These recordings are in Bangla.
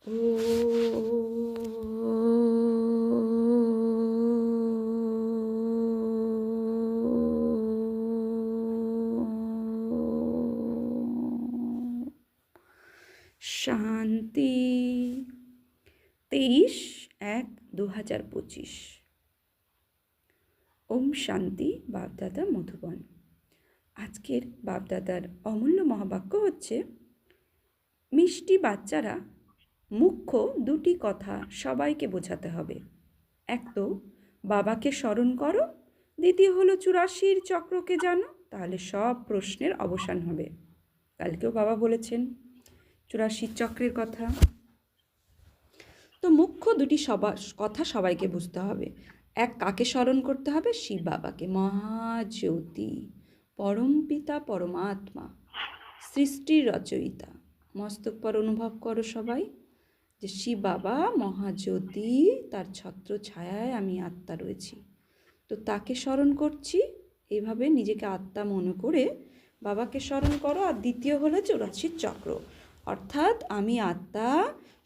ॐ শান্তি। 23/1/2025। ওম শান্তি। বাপদাদা মধুবন। আজকের বাপদাদার অমূল্য মহাবাক্য হচ্ছে, মিষ্টি বাচ্চারা মুখ্য দুটি কথা সবাইকে বোঝাতে হবে। এক তো বাবাকে স্মরণ করো, দ্বিতীয় হলো 84 চক্রকে জানো, তাহলে সব প্রশ্নের অবসান হবে। কালকেও বাবা বলেছেন 84 চক্রের কথা। তো মুখ্য দুটি কথা সবাইকে বুঝতে হবে। এক, কাকে স্মরণ করতে হবে? শিব বাবাকে, মহাজ্যোতি, পরমপিতা পরমাত্মা, সৃষ্টির রচয়িতা। মস্তক পর অনুভব করো সবাই যে শিব বাবা মহাজ্যোতি, তার ছত্র ছায়ায় আমি আত্মা রয়েছি। তো তাকে স্মরণ করছি, এইভাবে নিজেকে আত্মা মনে করে বাবাকে স্মরণ করো। আর দ্বিতীয় হলো 84 চক্র, অর্থাৎ আমি আত্মা।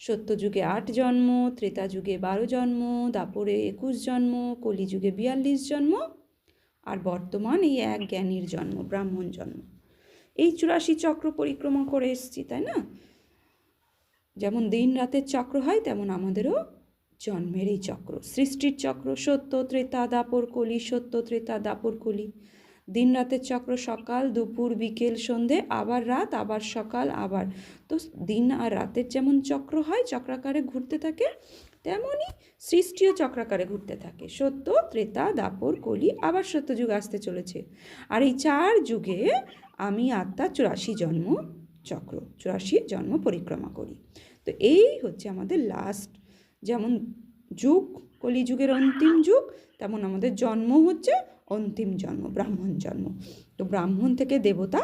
সত্যযুগে 8 জন্ম, ত্রেতা যুগে 12 জন্ম, দাপরে 21 জন্ম, কলিযুগে 42 জন্ম, আর বর্তমান এই এক জ্ঞানীর জন্ম, ব্রাহ্মণ জন্ম। এই 84 চক্র পরিক্রমা করে এসেছি, তাই না? যেমন দিন রাতের চক্র হয়, তেমন আমাদেরও জন্মের এই চক্র, সৃষ্টির চক্র। সত্য ত্রেতা দাপর কলি, সত্য ত্রেতা দাপর কলি। দিন রাতের চক্র, সকাল দুপুর বিকেল সন্ধে, আবার রাত, আবার সকাল, আবার। তো দিন আর রাতের যেমন চক্র হয়, চক্রাকারে ঘুরতে থাকে, তেমনই সৃষ্টিও চক্রাকারে ঘুরতে থাকে। সত্য ত্রেতা দাপর কলি, আবার সত্যযুগ আসতে চলেছে। আর এই 4 যুগে আমি আত্মা 84 জন্ম চক্র, 84 জন্ম পরিক্রমা করি। তো এই হচ্ছে আমাদের লাস্ট, যেমন যুগ কলিযুগের অন্তিম যুগ, তেমন আমাদের জন্ম হচ্ছে অন্তিম জন্ম, ব্রাহ্মণ জন্ম। তো ব্রাহ্মণ থেকে দেবতা,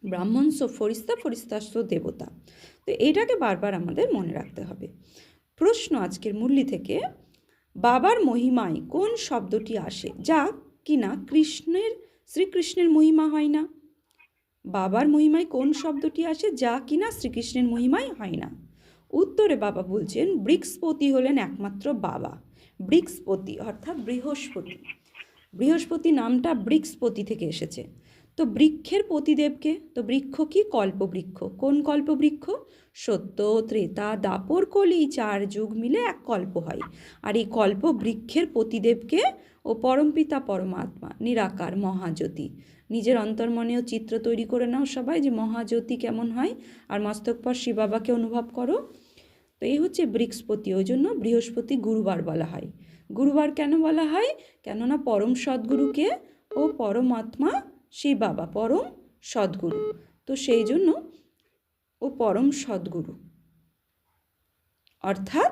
ব্রাহ্মণ সো ফরিস্তা, ফরিস্তা সো দেবতা। তো এটাকে বারবার আমাদের মনে রাখতে হবে। প্রশ্ন আজকের মুরলি থেকে, বাবার মহিমায় কোন শব্দটি আসে যা কিনা শ্রীকৃষ্ণের মহিমা হয় না? বাবার মহিমায় কোন শব্দটি আসে যা কিনা শ্রীকৃষ্ণের মহিমায় হয় না? উত্তরে বাবা বলছেন, বৃহস্পতি হলেন একমাত্র বাবা। বৃহস্পতি অর্থাৎ বৃহস্পতি। বৃহস্পতি নামটা বৃহস্পতি থেকে এসেছে। তো বৃক্ষের পতিদেবকে, তো বৃক্ষ কি? কল্পবৃক্ষ। কোন কল্পবৃক্ষ? সত্য ত্রেতা দাপর কলি 4 যুগ মিলে এক কল্প হয়। আর এই কল্প বৃক্ষের পতিদেবকে ও পরমপিতা পরমাত্মা, নিরাকার মহাজ্যোতি। নিজের অন্তর্মনেও চিত্র তৈরি করে নাও সবাই যে মহাজ্যোতি কেমন হয়, আর মস্তক পর শিব বাবাকে অনুভব করো। তো এই হচ্ছে বৃহস্পতি। ওই জন্য বৃহস্পতি গুরুবার বলা হয়। গুরুবার কেন বলা হয়? কেননা পরম সদ্গুরুকে ও পরমাত্মা শিব বাবা পরম সদ্গুরু, তো সেই জন্য ও পরম সদ্গুরু অর্থাৎ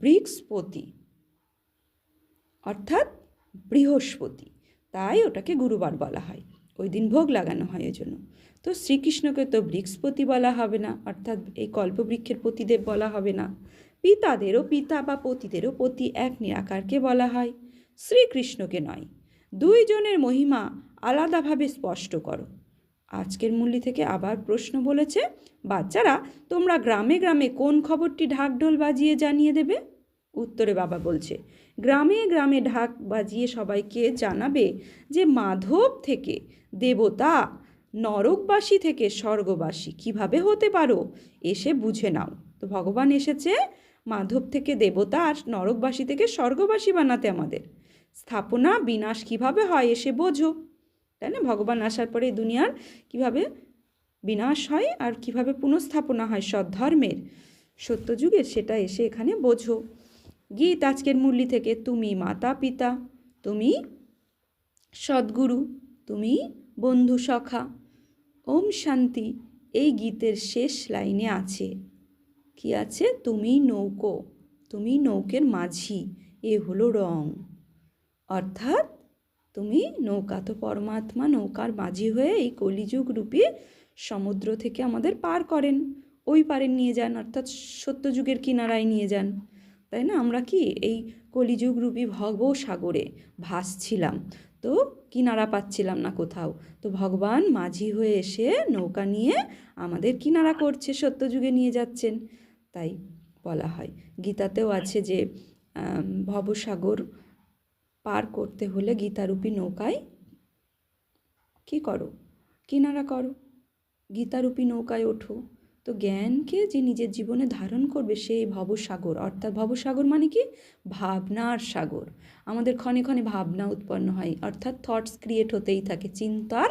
বৃহস্পতি, অর্থাৎ বৃহস্পতি, তাই ওটাকে গুরুবার বলা হয়। ওই দিন ভোগ লাগানো হয় ওই জন্য। তো শ্রীকৃষ্ণকে তো বৃহস্পতি বলা হবে না, অর্থাৎ এই কল্পবৃক্ষের পতিদেব বলা হবে না। পিতাদেরও পিতা বা পতিদেরও পতি এক নিরাকারকে বলা হয়, শ্রীকৃষ্ণকে নয়। 2 জনের মহিমা আলাদাভাবে স্পষ্ট করো। আজকের মুরলি থেকে আবার প্রশ্ন বলেছে, বাচ্চারা তোমরা গ্রামে গ্রামে কোন খবরটি ঢাকঢোল বাজিয়ে জানিয়ে দেবে? উত্তরে বাবা বলছে, গ্রামে গ্রামে ঢাক বাজিয়ে সবাইকে জানাবে যে মাধব থেকে দেবতা, নরকবাসী থেকে স্বর্গবাসী কিভাবে হতে পারো, এসে বুঝে নাও। তো ভগবান এসেছে মাধব থেকে দেবতা আর নরকবাসী থেকে স্বর্গবাসী বানাতে আমাদের। স্থাপনা বিনাশ কিভাবে হয় এসে বোঝো, তাই না? ভগবান আসার পরে দুনিয়ার কিভাবে বিনাশ হয় আর কিভাবে পুনঃস্থাপনা হয় সদ্ধর্মের, সত্যযুগের, সেটা এসে এখানে বোঝো। গীত আজকের মুরলি থেকে, তুমি মাতা পিতা, তুমি সদ্গুরু, তুমি বন্ধু সখা। ওম শান্তি। এই গীতের শেষ লাইনে আছে, কি আছে? তুমি নৌকো, তুমি নৌকের মাঝি, এ হলো রং। অর্থাৎ তুমি নৌকা, তো পরমাত্মা নৌকার মাঝি হয়ে এই কলিযুগ রূপী সমুদ্র থেকে আমাদের পার করেন, ওই পারে নিয়ে যান, অর্থাৎ সত্যযুগের কিনারায় নিয়ে যান, তাই না? আমরা কি এই কলিযুগ রূপী ভবসাগরে ভাসছিলাম, তো কিনারা পাচ্ছিলাম না কোথাও। তো ভগবান মাঝি হয়ে এসে নৌকা নিয়ে আমাদের কিনারা করছে, সত্যযুগে নিয়ে যাচ্ছেন। তাই বলা হয়। গীতাতেও আছে যে ভবসাগর পার করতে হলে গীতারূপী নৌকায় কী করো, কিনারা করো, গীতারূপী নৌকায় ওঠো। তো জ্ঞানকে যে নিজের জীবনে ধারণ করবে সেই ভবসাগর, অর্থাৎ ভবসাগর মানে কি, ভাবনার সাগর। আমাদের ক্ষণে ক্ষণে ভাবনা উৎপন্ন হয়, অর্থাৎ থটস ক্রিয়েট হতেই থাকে, চিন্তার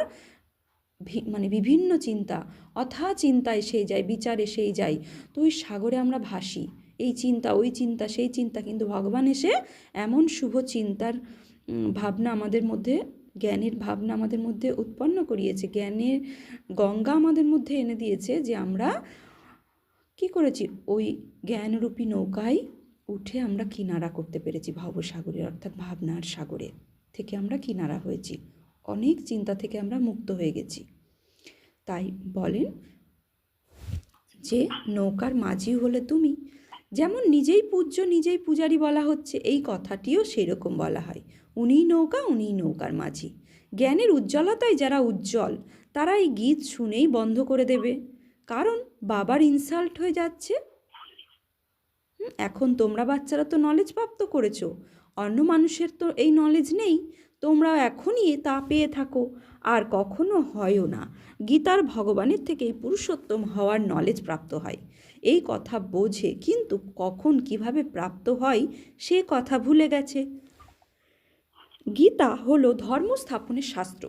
মানে বিভিন্ন চিন্তা, অথা চিন্তা এসেই যায়, বিচার এসেই যায়। তো ওই সাগরে আমরা ভাসি, এই চিন্তা ওই চিন্তা সেই চিন্তা, কিন্তু ভগবান এসে এমন শুভ চিন্তার ভাবনা আমাদের মধ্যে, জ্ঞানের ভাবনা আমাদের মধ্যে উৎপন্ন করিয়েছে, জ্ঞানের গঙ্গা আমাদের মধ্যে এনে দিয়েছে, যে আমরা কি করেছি, ওই জ্ঞানরূপী নৌকায় উঠে আমরা কিনারা করতে পেরেছি ভবসাগরে, অর্থাৎ ভাবনার সাগরে থেকে আমরা কিনারা হয়েছি, অনেক চিন্তা থেকে আমরা মুক্ত হয়ে গেছি। তাই বলেন যে নৌকার মাঝি হলে তুমি, যেমন নিজেই পূজ্য নিজেই পূজারী বলা হচ্ছে, এই কথাটিও সেরকম বলা হয়। উনিই নৌকা, উনিই নৌকার মাঝি। জ্ঞানের উজ্জ্বলতায় যারা উজ্জ্বল, তারা এই গীত শুনেই বন্ধ করে দেবে, কারণ বাবার ইনসাল্ট হয়ে যাচ্ছে। এখন তোমরা বাচ্চারা তো নলেজ প্রাপ্ত করেছো, অন্য মানুষের তো এই নলেজ নেই, তোমরাও এখনই তা পেয়ে থাকো, আর কখনো হয়ও না। গীতার ভগবানের থেকেই পুরুষোত্তম হওয়ার নলেজ প্রাপ্ত হয়, এই কথা বোঝে, কিন্তু কখন কিভাবে প্রাপ্ত হয় সে কথা ভুলে গেছে। গীতা হলো ধর্ম স্থাপনের শাস্ত্র,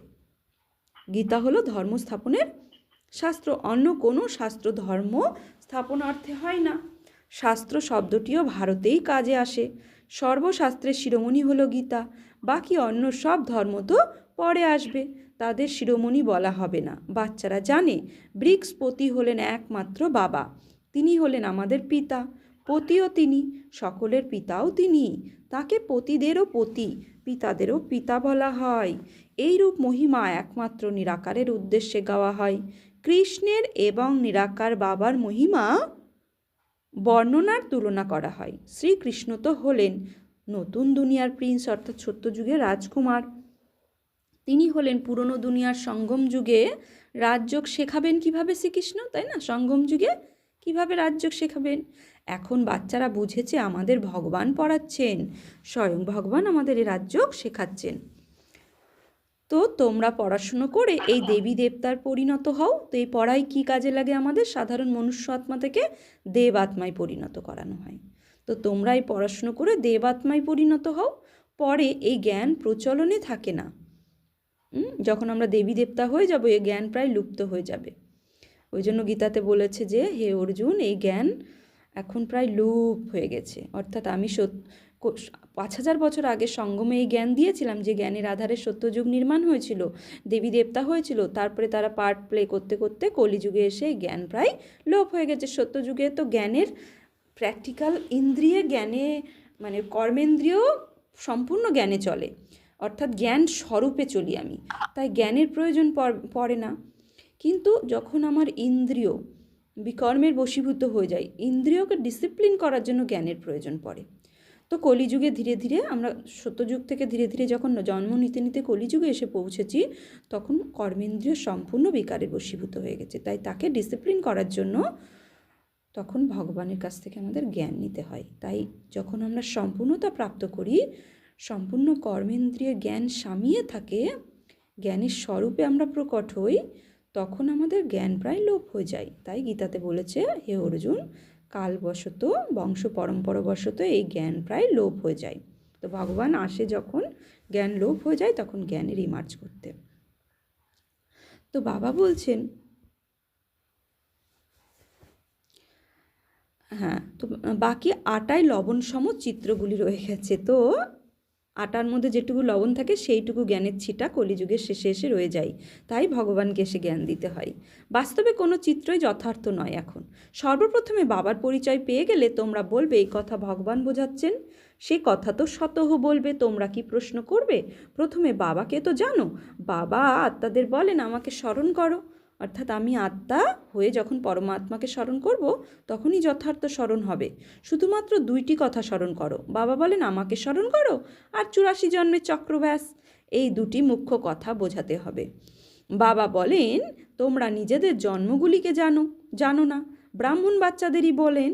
গীতা হলো ধর্ম স্থাপনের শাস্ত্র, অন্য কোনো শাস্ত্র ধর্ম স্থাপন অর্থে হয় না। শাস্ত্র শব্দটিও ভারতেই কাজে আসে, সর্বশাস্ত্রের শিরোমণি হলো গীতা, বাকি অন্য সব ধর্ম তো পরে আসবে, তাদের শিরোমণি বলা হবে না। বাচ্চারা জানে বৃহস্পতি হলেন একমাত্র বাবা, তিনি হলেন আমাদের পিতা, পতিও তিনি, সকলের পিতাও তিনি, তাকে পতিদেরও পতি, পিতাদেরও পিতা বলা হয়। এইরূপ মহিমা একমাত্র নিরাকারের উদ্দেশ্যে গাওয়া হয়। কৃষ্ণের এবং নিরাকার বাবার মহিমা বর্ণনার তুলনা করা হয়। শ্রীকৃষ্ণ তো হলেন নতুন দুনিয়ার প্রিন্স, অর্থাৎ সত্যযুগের রাজকুমার, তিনি হলেন পুরনো দুনিয়ার সঙ্গম যুগে রাজযোগ শেখাবেন কিভাবে শ্রীকৃষ্ণ, তাই না, সঙ্গম যুগে কিভাবে রাজযোগ শেখাবেন। এখন বাচ্চারা বুঝেছে আমাদের ভগবান পড়াচ্ছেন, স্বয়ং ভগবান আমাদের এই রাজযোগ শেখাচ্ছেন। তো তোমরা পড়াশুনো করে এই দেবী দেবতার পরিণত হও। তো এই পড়াই কী কাজে লাগে, আমাদের সাধারণ মনুষ্য আত্মা থেকে দেব আত্মায় পরিণত করানো হয়। তো তোমরা এই পড়াশুনো করে দেব আত্মায় পরিণত হও, পরে এই জ্ঞান প্রচলনে থাকে না। যখন আমরা দেবী দেবতা হয়ে যাব, এই জ্ঞান প্রায় লুপ্ত হয়ে যাবে। ওই জন্য গীতাতে বলেছে যে হে অর্জুন, এই জ্ঞান এখন প্রায় লুপ হয়ে গেছে, অর্থাৎ আমি 5000 বছর আগে সঙ্গমে এই জ্ঞান দিয়েছিলাম, যে জ্ঞানের আধারে সত্যযুগ নির্মাণ হয়েছিল, দেবী দেবতা হয়েছিল, তারপরে তারা পার্ট প্লে করতে করতে কলিযুগে এসে জ্ঞান প্রায় লোপ হয়ে গেছে। সত্যযুগে তো জ্ঞানের প্র্যাকটিক্যাল ইন্দ্রিয়ে জ্ঞানে, মানে কর্মেন্দ্রিয় সম্পূর্ণ জ্ঞানে চলে, অর্থাৎ জ্ঞান স্বরূপে চলি আমি, তাই জ্ঞানের প্রয়োজন পড়ে না। কিন্তু যখন আমার ইন্দ্রিয় বিকর্মের বশীভূত হয়ে যায়, ইন্দ্রিয়কে ডিসিপ্লিন করার জন্য জ্ঞানের প্রয়োজন পড়ে। তো কলিযুগে ধীরে ধীরে আমরা সত্যযুগ থেকে ধীরে ধীরে যখন জন্ম নিতে নিতে কলিযুগে এসে পৌঁছেছি, তখন কর্মেন্দ্রিয় সম্পূর্ণ বিকারের বশীভূত হয়ে গেছে, তাই তাকে ডিসিপ্লিন করার জন্য তখন ভগবানের কাছ থেকে আমাদের জ্ঞান নিতে হয়। তাই যখন আমরা সম্পূর্ণতা প্রাপ্ত করি, সম্পূর্ণ কর্মেন্দ্রিয় জ্ঞান সামিয়ে থাকে, জ্ঞানের স্বরূপে আমরা প্রকট হই, তখন আমাদের জ্ঞান প্রায় লোপ হয়ে যায়। তাই গীতাতে বলেছে, হে অর্জুন, কালবশত বংশ পরম্পরাবশত এই জ্ঞান প্রায় লোপ হয়ে যায়। তো ভগবান আসে যখন জ্ঞান লোপ হয়ে যায়, তখন জ্ঞানের রিমার্জ করতে। তো বাবা বলছেন, হ্যাঁ, তো বাকি আটায় লবণ সম চিত্রগুলি রয়ে গেছে। তো আটার মধ্যে যেটুকু লবণ থাকে সেইটুকু জ্ঞানের ছিটা কলিযুগের শেষে এসে রয়ে যায়, তাই ভগবানকে এসে জ্ঞান দিতে হয়। বাস্তবে কোনো চিত্রই যথার্থ নয়। এখন সর্বপ্রথমে বাবার পরিচয় পেয়ে গেলে তোমরা বলবে এই কথা ভগবান বোঝাচ্ছেন, সে কথা তো স্বতঃ বলবে, তোমরা কি প্রশ্ন করবে? প্রথমে বাবাকে তো জানো, বাবা আত্মাদের বলেন আমাকে স্মরণ করো, অর্থাৎ আমি আত্মা হয়ে যখন পরমাত্মাকে স্মরণ করব, তখনই যথার্থ স্মরণ হবে। শুধুমাত্র 2টি কথা স্মরণ করো, বাবা বলেন আমাকে স্মরণ করো, আর 84 জন্মের চক্রব্যাস, এই 2টি মুখ্য কথা বোঝাতে হবে। বাবা বলেন তোমরা নিজেদের জন্মগুলিকে জানো না, ব্রাহ্মণ বাচ্চাদেরই বলেন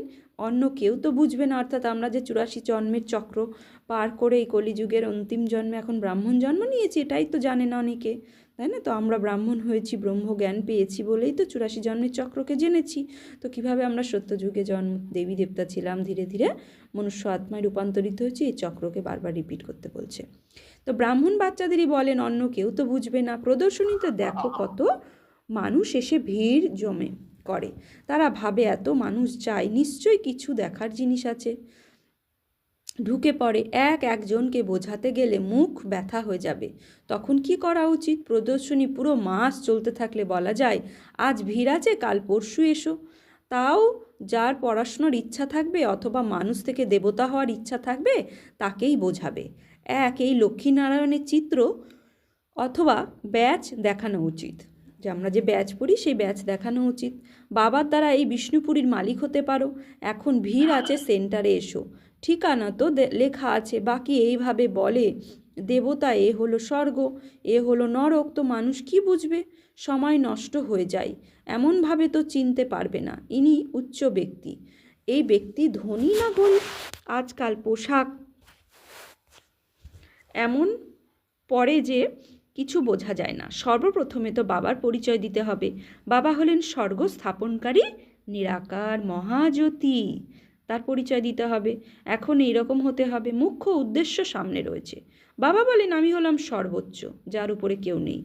অন্য কেউ তো বুঝবে না। অর্থাৎ আমরা যে 84 জন্মের চক্র পার করে এই কলিযুগের অন্তিম জন্মে এখন ব্রাহ্মণ জন্ম নিয়েছি, এটাই তো জানে না অনেকে, তাই না? তো আমরা ব্রাহ্মণ হয়েছি, ব্রহ্মজ্ঞান পেয়েছি বলেই তো 84 জন্মের চক্রকে জেনেছি। তো কিভাবে আমরা সত্যযুগে জন্ম দেবী দেবতা ছিলাম, ধীরে ধীরে মনুষ্য আত্মায় রূপান্তরিত হয়েছি, এই চক্রকে বারবার রিপিট করতে বলছে। তো ব্রাহ্মণ বাচ্চাদেরই বলেন অন্য কেউ তো বুঝবে না, প্রদর্শনীতে দেখো কত মানুষ এসে ভিড় জমে করে। তারা ভাবে এত মানুষ যায়, নিশ্চয়ই কিছু দেখার জিনিস আছে। ঢুকে পড়ে, একজনকে বোঝাতে গেলে মুখ ব্যথা হয়ে যাবে। তখন কি করা উচিত? প্রদর্শনী পুরো মাস চলতে থাকলে বলা যায়, আজ ভিড় আছে, কাল পরশু এসো। তাও যার পড়াশোনার ইচ্ছা থাকবে অথবা মানুষ থেকে দেবতা হওয়ার ইচ্ছা থাকবে তাকেই বোঝাবে। এই লক্ষ্মীনারায়ণের চিত্র অথবা ব্যাচ দেখানো উচিত, যে আমরা যে ব্যাচ পড়ি সেই ব্যাচ দেখানো উচিত। বাবার দ্বারা এই বিষ্ণুপুরীর মালিক হতে পারো। এখন ভিড় আছে, সেন্টারে এসো। ঠিকানা তো লেখা আছে। বাকি এইভাবে বলে, দেবতা এ হলো স্বর্গ, এ হলো নরক, তো মানুষ কি বুঝবে? সময় নষ্ট হয়ে যায়। এমনভাবে তো চিনতে পারবে না ইনি উচ্চ ব্যক্তি, এই ব্যক্তি ধনী না গরিব। আজকাল পোশাক এমন পরে যে কিছু বোঝা যায় না। সর্বপ্রথমে তো বাবার পরিচয় দিতে হবে। বাবা হলেন স্বর্গ স্থাপনকারী নিরাকার মহাজ্যোতি, তার পরিচয় দিতে হবে। এখন এইরকম হতে হবে, মুখ্য উদ্দেশ্য সামনে রয়েছে। বাবা বলেন, আমি হলাম সর্বোচ্চ, যার উপরে কেউ নেই।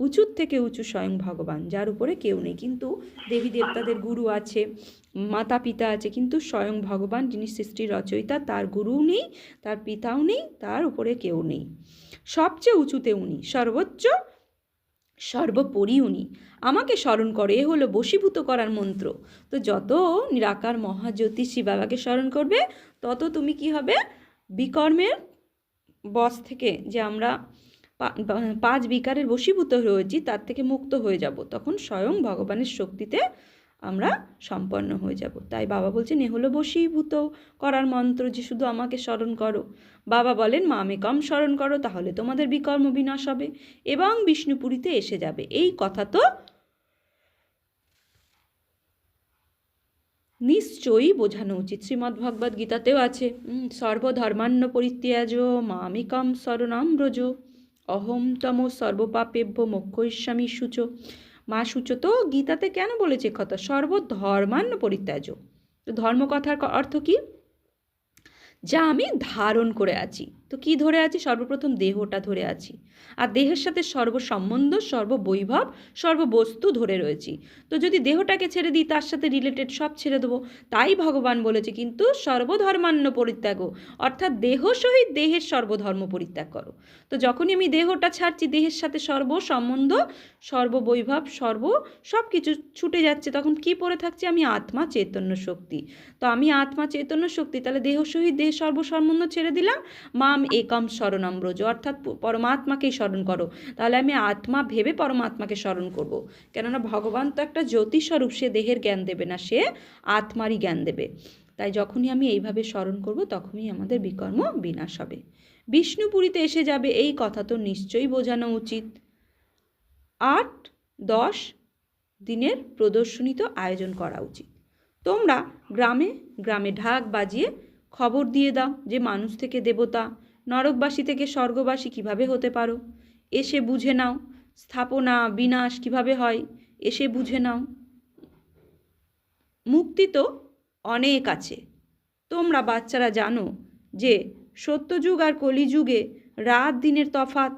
উঁচুর থেকে উঁচু স্বয়ং ভগবান, যার উপরে কেউ নেই। কিন্তু দেবী দেবতাদের গুরু আছে, মাতা পিতা আছে, কিন্তু স্বয়ং ভগবান যিনি সৃষ্টির রচয়িতা, তার গুরুও নেই, তার পিতাও নেই, তার উপরে কেউ নেই। সবচেয়ে উঁচুতে উনি, সর্বোচ্চ, সর্বোপরি উনি। আমাকে স্মরণ করো, এ হলো বশীভূত করার মন্ত্র। তো যত নিরাকার মহাজ্যোতি শিব বাবাকে স্মরণ করবে, তত তুমি কি হবে? বিকর্মের বশ থেকে, যে আমরা 5 বিকারের বশীভূত হয়েছি, তার থেকে মুক্ত হয়ে যাব। তখন স্বয়ং ভগবানের শক্তিতে আমরা সম্পন্ন হয়ে যাব। তাই বাবা বলছেন, এ হলো বশীভূত করার মন্ত্র, যে শুধু আমাকে স্মরণ করো। বাবা বলেন, মামেকম স্মরণ করো, তাহলে তোমাদের বিকর্ম বিনাশ হবে এবং বিষ্ণুপুরীতে এসে যাবে। এই কথা তো নিশ্চয়ই বোঝানো উচিত। শ্রীমদ্ভগবদ্ গীতাতেও আছে, সর্বধর্মান্ন পরিত্যাজ মামেকম শরণাম ব্রজ, অহম তম সর্বপাপেভ্য মোক্ষয়িষ্যামি শুচ। মা শুচ তো গীতাতে কেন বলেছে কথা? সর্বধর্মান্ন পরিত্যাজ। তো ধর্ম কথার অর্থ কি? যা আমি ধারণ করে আছি। তো কি ধরে আছি? সর্বপ্রথম দেহটা ধরে আছি, আর দেহের সাথে সর্বসম্বন্ধ, সর্ববৈভব, সর্ববস্তু ধরে রয়েছি। তো যদি দেহটাকে ছেড়ে দিই, তার সাথে রিলেটেড সব ছেড়ে দেবো। তাই ভগবান বলেছে, কিন্তু সর্বধর্মান্ন পরিত্যাগ, অর্থাৎ দেহ সহিত দেহের সর্বধর্ম পরিত্যাগ করো। তো যখনই আমি দেহটা ছাড়ছি, দেহের সাথে সর্বসম্বন্ধ, সর্ববৈভব, সব কিছু ছুটে যাচ্ছে, তখন কি পড়ে থাকছে? আমি আত্মা চৈতন্য শক্তি। তো আমি আত্মা চৈতন্য শক্তি, তাহলে দেহ সহিত দেহ সর্বসম্বন্ধ ছেড়ে দিলাম। মাম একম শরণম ব্রজ, অর্থাৎ পরমাত্মাকেই স্মরণ করো। তাহলে আমি আত্মা ভেবে পরমাত্মাকে স্মরণ করব। কেননা ভগবান তো একটা জ্যোতিস্বরূপ, সে দেহের জ্ঞান দেবে না, সে আত্মারই জ্ঞান দেবে। তাই যখনই আমি এইভাবে স্মরণ করব, তখনই আমাদের বিকর্ম বিনাশ হবে, বিষ্ণুপুরীতে এসে যাবে। এই কথা তো নিশ্চয়ই বোঝানো উচিত। 8-10 দিনের প্রদর্শনী তো আয়োজন করা উচিত। তোমরা গ্রামে গ্রামে ঢাক বাজিয়ে খবর দিয়ে দাও, যে মানুষ থেকে দেবতা, নরকবাসী থেকে স্বর্গবাসী কিভাবে হতে পারো, এসে বুঝে নাও। স্থাপনা বিনাশ কিভাবে হয়, এসে বুঝে নাও। মুক্তি তো অনেক আছে। তোমরা বাচ্চারা জানো যে সত্যযুগ আর কলিযুগে রাত দিনের তফাৎ।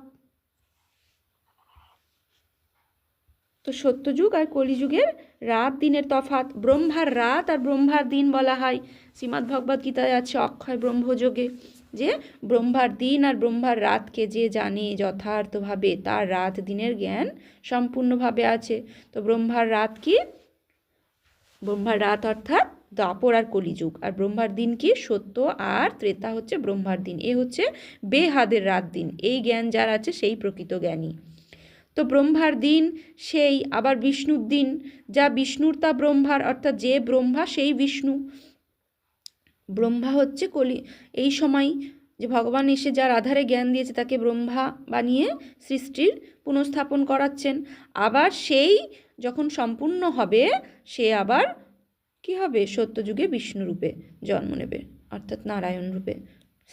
তো সত্যযুগ আর কলিযুগের রাত দিনের তফাৎ। ব্রহ্মার রাত আর ব্রহ্মার দিন বলা হয়। শ্রীমদ্ভগবদ্ গীতায় আছে অক্ষয় ব্রহ্মযোগে, যে ব্রহ্মার দিন আর ব্রহ্মার রাতকে যে জানে যথার্থভাবে, তার রাত দিনের জ্ঞান সম্পূর্ণভাবে আছে। তো ব্রহ্মার রাত কি? ব্রহ্মার রাত অর্থাৎ দ্বাপর আর কলিযুগ। আর ব্রহ্মার দিন কি? সত্য আর ত্রেতা হচ্ছে ব্রহ্মার দিন। এ হচ্ছে বেহাদের রাত দিন। এই জ্ঞান যার আছে সেই প্রকৃত জ্ঞানী। তো ব্রহ্মার দিন সেই, আবার বিষ্ণুর দিন, যা বিষ্ণুর তা ব্রহ্মার, অর্থাৎ যে ব্রহ্মা সেই বিষ্ণু। ব্রহ্মা হচ্ছে এই সময় যে ভগবান এসে যার আধারে জ্ঞান দিয়েছে, তাকে ব্রহ্মা বানিয়ে সৃষ্টির পুনঃস্থাপন করাচ্ছেন। আবার সেই যখন সম্পূর্ণ হবে, সে আবার কী হবে? সত্যযুগে বিষ্ণু রূপে জন্ম নেবে, অর্থাৎ নারায়ণ রূপে।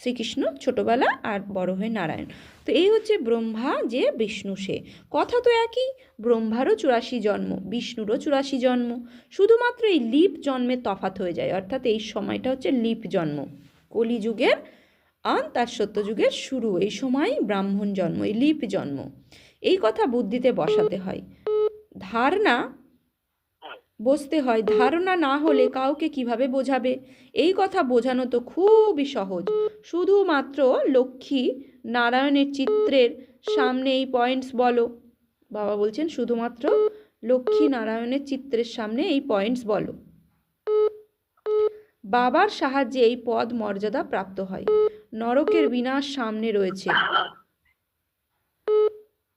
শ্রীকৃষ্ণ ছোটোবেলা আর বড় হয়ে নারায়ণ। তো এই হচ্ছে ব্রহ্মা যে বিষ্ণু সে। কথা তো একই, ব্রহ্মারও 84 জন্ম, বিষ্ণুরও 84 জন্ম, শুধুমাত্র এই লিপ জন্মের তফাৎ হয়ে যায়, অর্থাৎ এই সময়টা হচ্ছে লিপ জন্ম। কলিযুগের অন্ত আর সত্যযুগের শুরু, এই সময় ব্রাহ্মণ জন্ম, এই লিপ জন্ম। এই কথা বুদ্ধিতে বসাতে হয়, ধারণা বসতে হয়। ধারণা না হলে কাউকে কিভাবে বোঝাবে? এই কথা বোঝানো তো খুবই সহজ, শুধুমাত্র লক্ষ্মী নারায়ণের চিত্রের সামনে এই পয়েন্টস বলো। বাবা বলছেন শুধুমাত্র লক্ষ্মী নারায়ণের চিত্রের সামনে এই পয়েন্টস বলো। বাবার সাহায্যে এই পদ মর্যাদা প্রাপ্ত হয়। নরকের বিনাশ সামনে রয়েছে।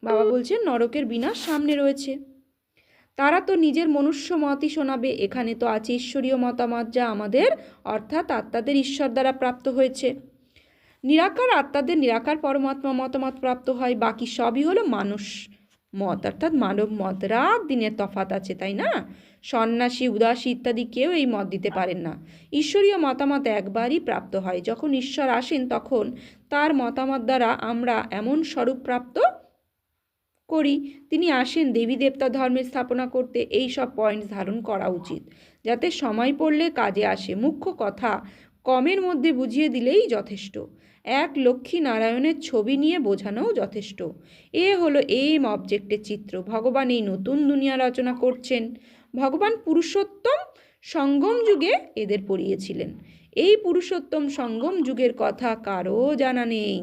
বাবা বলছেন নরকের বিনাশ সামনে রয়েছে। তারা তো নিজের মনুষ্য মতই শোনাবে, এখানে তো আছে ঈশ্বরীয় মতামত, যা আমাদের অর্থাৎ আত্মাদের ঈশ্বর দ্বারা প্রাপ্ত হয়েছে। নিরাকার আত্মাদের নিরাকার পরমাত্মা মতামত প্রাপ্ত হয়, বাকি সবই হলো মানুষ মত, অর্থাৎ মানব মত। রাত দিনের তফাৎ আছে, তাই না? সন্ন্যাসী, উদাসী ইত্যাদি কেউ এই মত দিতে পারেন না। ঈশ্বরীয় মতামত একবারই প্রাপ্ত হয়, যখন ঈশ্বর আসেন তখন তার মতামত দ্বারা আমরা এমন স্বরূপ প্রাপ্ত করি। তিনি আসেন দেবী দেবতা ধর্মের স্থাপনা করতে। এই সব পয়েন্টস ধারণ করা উচিত, যাতে সময় পড়লে কাজে আসে। মুখ্য কথা কমের মধ্যে বুঝিয়ে দিলেই যথেষ্ট। এক লক্ষ্মী নারায়ণের ছবি নিয়ে বোঝানোও যথেষ্ট। এ হলো এম অবজেক্টের চিত্র। ভগবান এই নতুন দুনিয়া রচনা করছেন। ভগবান পুরুষোত্তম সঙ্গম যুগে এদের পড়িয়েছিলেন। এই পুরুষোত্তম সঙ্গম যুগের কথা কারও জানা নেই।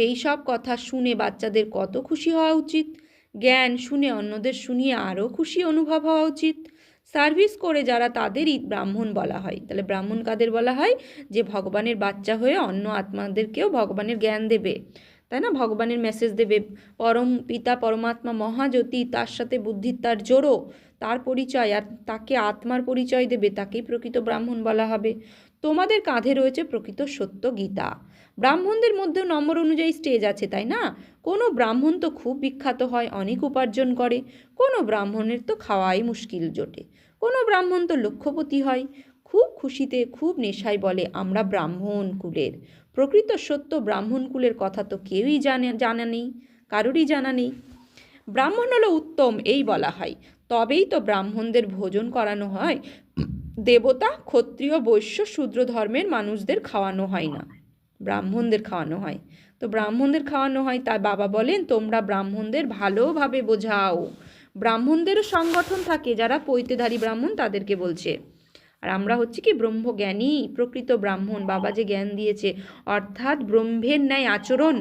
এই সব কথা শুনে বাচ্চাদের কত খুশি হওয়া উচিত। জ্ঞান শুনে অন্যদের শুনিয়ে আরও খুশি অনুভব হওয়া উচিত। সার্ভিস করে যারা, তাদেরই ব্রাহ্মণ বলা হয়। তাহলে ব্রাহ্মণ কাদের বলা হয়? যে ভগবানের বাচ্চা হয়ে অন্য আত্মাদেরকেও ভগবানের জ্ঞান দেবে, তাই না? ভগবানের মেসেজ দেবে। পরম পিতা পরমাত্মা মহাজ্যোতি, তার সাথে বুদ্ধির তার জোড়ো, তার পরিচয়, আর তাকে আত্মার পরিচয় দেবে, তাকেই প্রকৃত ব্রাহ্মণ বলা হবে। তোমাদের কাঁধে রয়েছে প্রকৃত সত্য গীতা। ব্রাহ্মণদের মধ্যেও নম্বর অনুযায়ী স্টেজ আছে, তাই না? কোনো ব্রাহ্মণ তো খুব বিখ্যাত হয়, অনেক উপার্জন করে। কোনো ব্রাহ্মণের তো খাওয়াই মুশকিল জোটে। কোনো ব্রাহ্মণ তো লক্ষপতি হয়, খুব খুশিতে খুব নেশায় বলে আমরা ব্রাহ্মণ কুলের। প্রকৃত সত্য ব্রাহ্মণ কুলের কথা তো কেউই জানা নেই, কারোরই জানা নেই। ব্রাহ্মণ হলো উত্তম এই বলা হয়, তবেই তো ব্রাহ্মণদের ভোজন করানো হয়। দেবতা, ক্ষত্রিয়, বৈশ্য, শূদ্র ধর্মের মানুষদের খাওয়ানো হয় না, ব্রাহ্মণদের খাওয়ানো হয়। তো ব্রাহ্মণদের খাওয়ানো হয়, তাই বাবা বলেন তোমরা ব্রাহ্মণদের ভালোভাবে বোঝাও। ব্রাহ্মণদেরও সংগঠন থাকে, যারা পৈতেধারী ব্রাহ্মণ তাদেরকে বলছে। আর আমরা হচ্ছে কি ব্রহ্মজ্ঞানী, প্রকৃত ব্রাহ্মণ। বাবা যে জ্ঞান দিয়েছে, অর্থাৎ ব্রহ্মের ন্যায় আচরণ,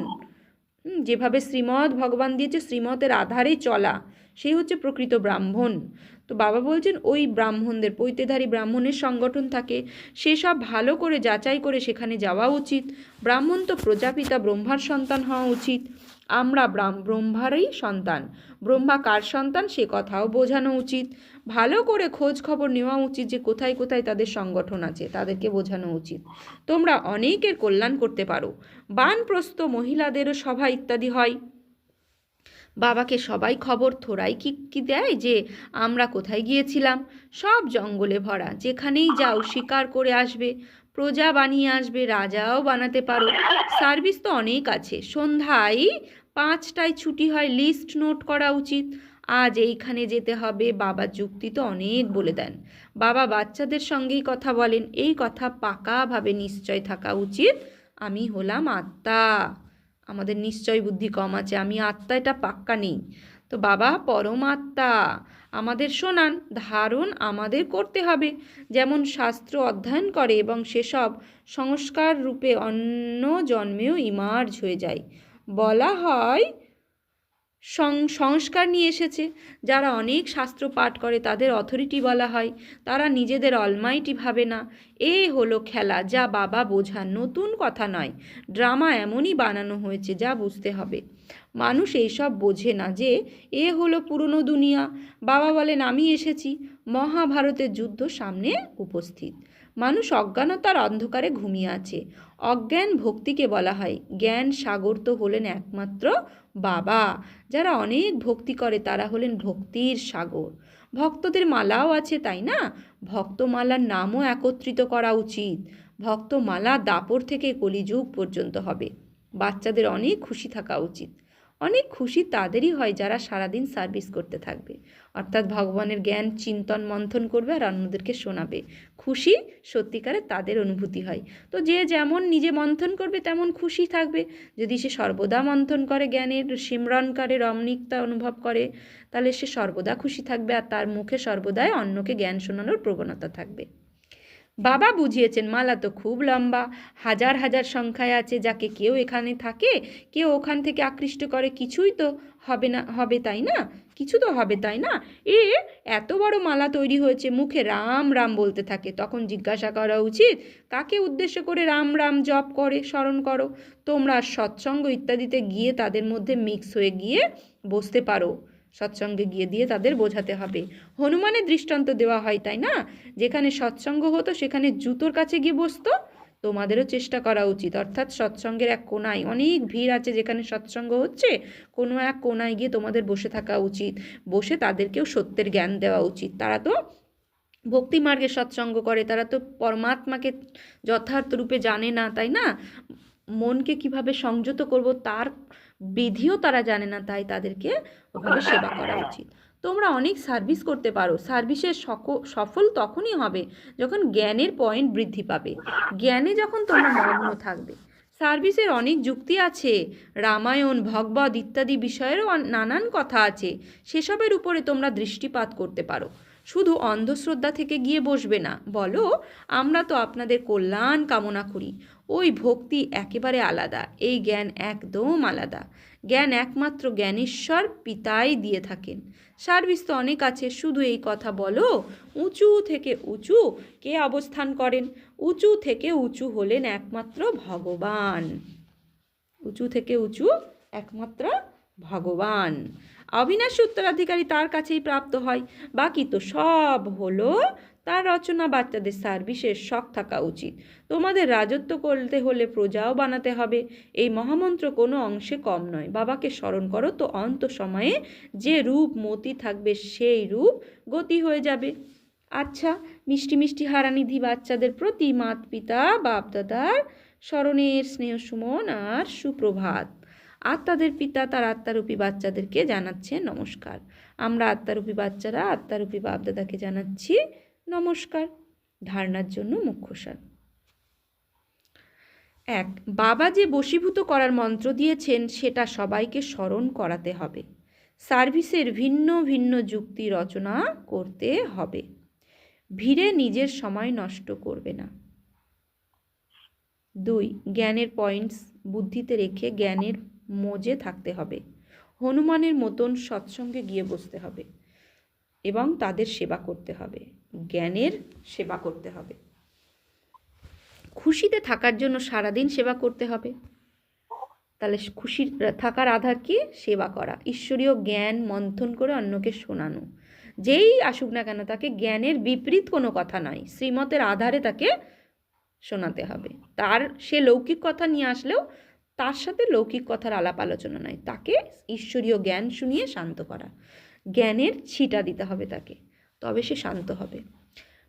যেভাবে শ্রীমৎ ভগবান দিয়েছে শ্রীমতের আধারে চলা, সেই হচ্ছে প্রকৃত ব্রাহ্মণ। তো বাবা বলছেন ওই ব্রাহ্মণদের, পৈতেধারী ব্রাহ্মণের সংগঠন থাকে, সেসব ভালো করে যাচাই করে সেখানে যাওয়া উচিত। ব্রাহ্মণ তো প্রজাপিতা ব্রহ্মার সন্তান হওয়া উচিত। আমরা ব্রহ্মারই সন্তান। ব্রহ্মা কার সন্তান সে কথাও বোঝানো উচিত। ভালো করে খোঁজ খবর নেওয়া উচিত যে কোথায় কোথায় তাদের সংগঠন আছে, তাদেরকে বোঝানো উচিত। তোমরা অনেকের কল্যাণ করতে পারো। বানপ্রস্থ মহিলাদেরও সভা ইত্যাদি হয়। বাবাকে সবাই খবর থোড়াই কি দেয় যে আমরা কোথায় গিয়েছিলাম? সব জঙ্গলে ভরা, যেখানেই যাও শিকার করে আসবে, প্রজা বানিয়ে আসবে, রাজাও বানাতে পারো। সার্ভিস তো অনেক আছে। সন্ধ্যায় 5টায় ছুটি হয়, লিস্ট নোট করা উচিত। আজ এইখানে যেতে হবে। বাবা যুক্তি তো অনেক বলে দেন। বাবা বাচ্চাদের সঙ্গেই কথা বলেন। এই কথা পাকাভাবে নিশ্চয় থাকা উচিত, আমি হলাম আত্মা। আমাদের নিশ্চয় বুদ্ধি কম আছে, আমি আত্মা, এটা পাক্কা নেই। তো বাবা পরমাত্মা আমাদের শোনান, ধারণ আমাদের করতে হবে। যেমন শাস্ত্র অধ্যয়ন করে এবং সেসব সংস্কার রূপে অন্য জন্মেও ইমার্জ হয়ে যায়। বলা হয় সংস্কার নিয়ে এসেছে। যারা অনেক শাস্ত্র পাঠ করে তাদের অথরিটি বলা হয়। তারা নিজেদের অলমাইটি ভাবে না। এ হলো খেলা, যা বাবা বোঝান, নতুন কথা নয়। ড্রামা এমনই বানানো হয়েছে যা বুঝতে হবে। মানুষ এইসব বোঝে না যে এ হলো পুরনো দুনিয়া। বাবা বলেন আমি এসেছি। মহাভারতের যুদ্ধ সামনে উপস্থিত। মানুষ অজ্ঞানতার অন্ধকারে ঘুমিয়ে আছে। অজ্ঞান ভক্তিকে বলা হয়। জ্ঞান সাগর তো হলেন একমাত্র বাবা। যারা অনেক ভক্তি করে তারা হলেন ভক্তির সাগর। ভক্তদের মালাও আছে, তাই না? ভক্তমালার নামও একত্রিত করা উচিত। ভক্তমালা দাপর থেকে কলিযুগ পর্যন্ত হবে। বাচ্চাদের অনেক খুশি থাকা উচিত। অনেক খুশি তাদেরই হয় যারা সারাদিন সার্ভিস করতে থাকবে, অর্থাৎ ভগবানের জ্ঞান চিন্তন মন্থন করবে আর অন্যদেরকে শোনাবে। খুশি সত্যিকারে তাদের অনুভূতি হয়। তো যে যেমন নিজে মন্থন করবে তেমন খুশি থাকবে। যদি সে সর্বদা মন্থন করে, জ্ঞানের সিমরন করে, রমণিকতা অনুভব করে, তাহলে সে সর্বদা খুশি থাকবে আর তার মুখে সর্বদাই অন্যকে জ্ঞান শোনানোর প্রবণতা থাকবে। বাবা বুঝিয়েছেন মালা তো খুব লম্বা, হাজার হাজার সংখ্যায় আছে, যাকে কেউ এখানে থাকে কেউ ওখান থেকে আকৃষ্ট করে, কিছুই তো হবে না, হবে তাই না? কিছু তো হবে তাই না? এত বড় মালা তৈরি হয়েছে, মুখে রাম রাম বলতে থাকে, তখন জিজ্ঞাসা করা উচিত কাকে উদ্দেশ্য করে রাম রাম জপ করে স্মরণ করো? তোমরা সৎসঙ্গ ইত্যাদিতে গিয়ে তাদের মধ্যে মিক্স হয়ে গিয়ে বসতে পারো। সৎসঙ্গে গিয়ে দিয়ে তাদের বোঝাতে হবে। হনুমানের দৃষ্টান্ত দেওয়া হয়, তাই না? যেখানে সৎসঙ্গ হতো সেখানে জুতোর কাছে গিয়ে বসতো। তোমাদেরও চেষ্টা করা উচিত, অর্থাৎ সৎসঙ্গের এক কোনায়, অনেক ভিড় আছে যেখানে সৎসঙ্গ হচ্ছে, কোনো এক কোনায় গিয়ে তোমাদের বসে থাকা উচিত। বসে তাদেরকেও সত্যের জ্ঞান দেওয়া উচিত। তারা তো ভক্তিমার্গে সৎসঙ্গ করে, তারা তো পরমাত্মাকে যথার্থ রূপে জানে না, তাই না? মনকে কিভাবে সংযত করব তার বিধিও তারা জানে না, তাই তাদেরকে ওভাবে সেবা করা উচিত। তোমরা অনেক সার্ভিস করতে পারো। সার্ভিসের সফল তখনই হবে যখন জ্ঞানের পয়েন্ট বৃদ্ধি পাবে, জ্ঞানে যখন তোমরা মগ্ন থাকবে। সার্ভিসের অনেক যুক্তি আছে, রামায়ণ ভগবদ ইত্যাদি বিষয়েরও নানান কথা আছে, সেসবের উপরে তোমরা দৃষ্টিপাত করতে পারো। শুধু অন্ধশ্রদ্ধা থেকে গিয়ে বসবে না, বলো আমরা তো আপনাদের কল্যাণ কামনা করি। ওই ভক্তি একেবারে আলাদা, এই জ্ঞান একদম আলাদা। জ্ঞান একমাত্র জ্ঞানেশ্বর পিতাই দিয়ে থাকেন। সার্ভিস তো অনেক আছে, শুধু এই কথা বলো উঁচু থেকে উঁচু কে অবস্থান করেন? উঁচু থেকে উঁচু হলেন একমাত্র ভগবান। উঁচু থেকে উঁচু একমাত্র ভগবান, অবিনাশী উত্তরাধিকারী তার কাছেই প্রাপ্ত হয়। বাকি তো সব হলো তার রচনা। বাচ্চাদের সার্ভিসের শখ থাকা উচিত। তোমাদের রাজত্ব করতে হলে প্রজাও বানাতে হবে। এই মহামন্ত্র কোনো অংশে কম নয়। বাবাকে স্মরণ করো তো অন্ত সময়ে যে রূপ মতি থাকবে সেই রূপ গতি হয়ে যাবে। আচ্ছা, মিষ্টি মিষ্টি হারানিধি বাচ্চাদের প্রতি মাত পিতা বাপ দাদার স্মরণের স্নেহ সুমন আর সুপ্রভাত। আত্মাদের পিতা তার আত্মারূপী বাচ্চাদেরকে জানাচ্ছে নমস্কার। আমরা আত্মারূপী বাচ্চারা আত্মারূপী বাপদাদাকে জানাচ্ছি নমস্কার। ধারণার জন্য মুখ্যসার। 1. বাবা যে বশীভূত করার মন্ত্র দিয়েছেন সেটা সবাইকে স্মরণ করাতে হবে। সার্ভিসের ভিন্ন ভিন্ন যুক্তি রচনা করতে হবে। ভিড়ে নিজের সময় নষ্ট করবে না। 2. জ্ঞানের পয়েন্টস বুদ্ধিতে রেখে জ্ঞানের মোজে থাকতে হবে। হনুমানের মতন সৎসঙ্গে গিয়ে বসতে হবে এবং তাদের সেবা করতে হবে, জ্ঞানের সেবা করতে হবে। খুশিতে থাকার জন্য সারাদিন সেবা করতে হবে। তাহলে খুশি থাকার আধার কি? সেবা করা, ঈশ্বরীয় জ্ঞান মন্থন করে অন্যকে শোনানো। যেই আসুক না কেন তাকে জ্ঞানের বিপরীত কোনো কথা নয়, শ্রীমতের আধারে তাকে শোনাতে হবে। সে লৌকিক কথা নিয়ে আসলেও তার সাথে লৌকিক কথার আলাপ আলোচনা নয়, তাকে ঈশ্বরীয় জ্ঞান শুনিয়ে শান্ত করা, জ্ঞানের ছিটা দিতে হবে তাকে, তবে সে শান্ত হবে।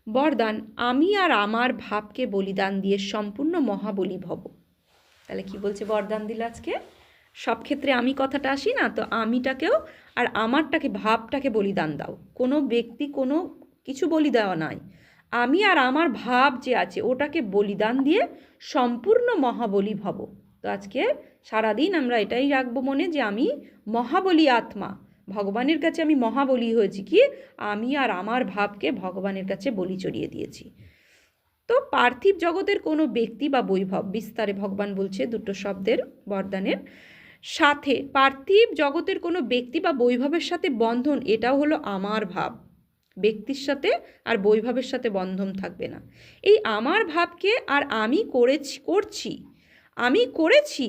বরদান, আমি আর আমার ভাবকে বলিদান দিয়ে সম্পূর্ণ মহাবলী ভব। তাহলে কি বলছে বরদান দিল আজকে? সব ক্ষেত্রে আমি কথাটা আসি না, তো আমিটাকেও আর আমারটাকে ভাবটাকে বলিদান দাও। কোনো ব্যক্তি কোনো কিছু বলি দেওয়া নয়, আমি আর আমার ভাব যে আছে ওটাকে বলিদান দিয়ে সম্পূর্ণ মহাবলী ভব। তো আজকে সারাদিন আমরা এটাই রাখবো মনে যে আমি মহাবলী আত্মা, ভগবানের কাছে আমি মহাবলী হয়েছি। কি? আমি আর আমার ভাবকে ভগবানের কাছে বলি চড়িয়ে দিয়েছি। তো পার্থিব জগতের কোনো ব্যক্তি বা বৈভব, বিস্তারে ভগবান বলছে দুটো শব্দের বরদানের সাথে, পার্থিব জগতের কোনো ব্যক্তি বা বৈভবের সাথে বন্ধন, এটাও হলো আমার ভাব। ব্যক্তির সাথে আর বৈভবের সাথে বন্ধন থাকবে না। এই আমার ভাবকে আর আমি করেছি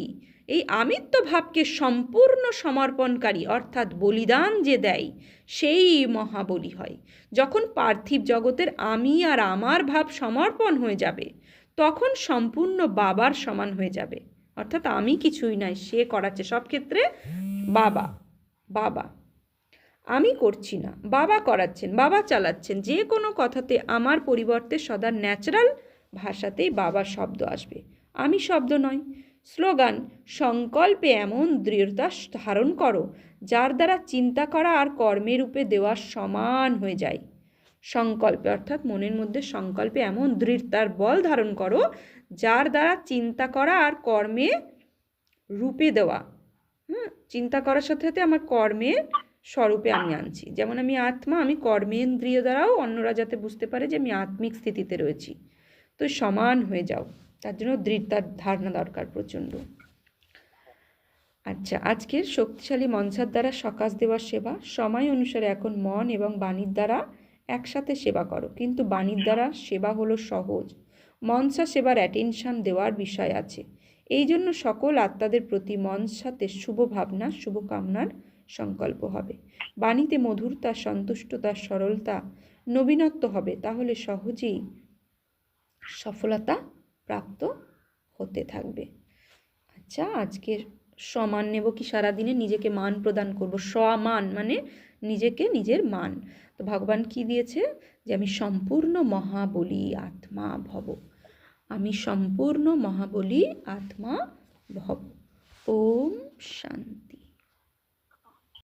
এই আমিত্ব ভাবকে সম্পূর্ণ সমর্পণকারী অর্থাৎ বলিদান যে দেয় সেই মহাবলী হয়। যখন পার্থিব জগতের আমি আর আমার ভাব সমর্পণ হয়ে যাবে তখন সম্পূর্ণ বাবার সমান হয়ে যাবে, অর্থাৎ আমি কিছুই নাই, সে করাচ্ছে সব ক্ষেত্রে বাবা। আমি করছি না, বাবা করাচ্ছেন, বাবা চালাচ্ছেন, যে কোনো কথাতে আমার পরিবর্তে সদা ন্যাচারাল ভাষাতেই বাবা শব্দ আসবে, আমি শব্দ নয়। স্লোগান, সংকল্পে এমন দৃঢ়তা ধারণ করো যার দ্বারা চিন্তা করা আর কর্মের রূপে দেওয়া সমান হয়ে যায়। সংকল্পে অর্থাৎ মনের মধ্যে সংকল্পে এমন দৃঢ়তার বল ধারণ করো যার দ্বারা চিন্তা করা আর কর্মে রূপে দেওয়া, চিন্তা করার সাথে সাথে আমার কর্মের স্বরূপে আমি আনছি। যেমন আমি আত্মা, আমি কর্মেন্দ্রিয় দ্বারাও অন্যরা যাতে বুঝতে পারে যে আমি আত্মিক স্থিতিতে রয়েছি। তো সমান হয়ে যাও, তার জন্য দৃঢ়তার ধারণা দরকার প্রচণ্ড। আচ্ছা, আজকের শক্তিশালী মনসার দ্বারা সকাশ দেওয়ার সেবা সময় অনুসারে এখন মন এবং বাণীর দ্বারা একসাথে সেবা করো। কিন্তু বাণীর দ্বারা সেবা হলো সহজ, মনসা সেবার অ্যাটেনশন দেওয়ার বিষয় আছে। এই জন্য সকল আত্মাদের প্রতি মনসাতে শুভ ভাবনা, শুভকামনার সংকল্প হবে। বাণীতে মধুরতা, সন্তুষ্টতা, সরলতা, নবীনত্ব হবে, তাহলে সহজেই সফলতা প্রাপ্ত হতে থাকবে। আচ্ছা, আজকের সমান নেব কি সারাদিনে নিজেকে মান প্রদান করব। সমান মানে নিজেকে, নিজের মান। তো ভগবান কি দিয়েছে, যে আমি সম্পূর্ণ মহাবলী আত্মা ভব, আমি সম্পূর্ণ মহাবলী আত্মা ভব। ওম শান্তি।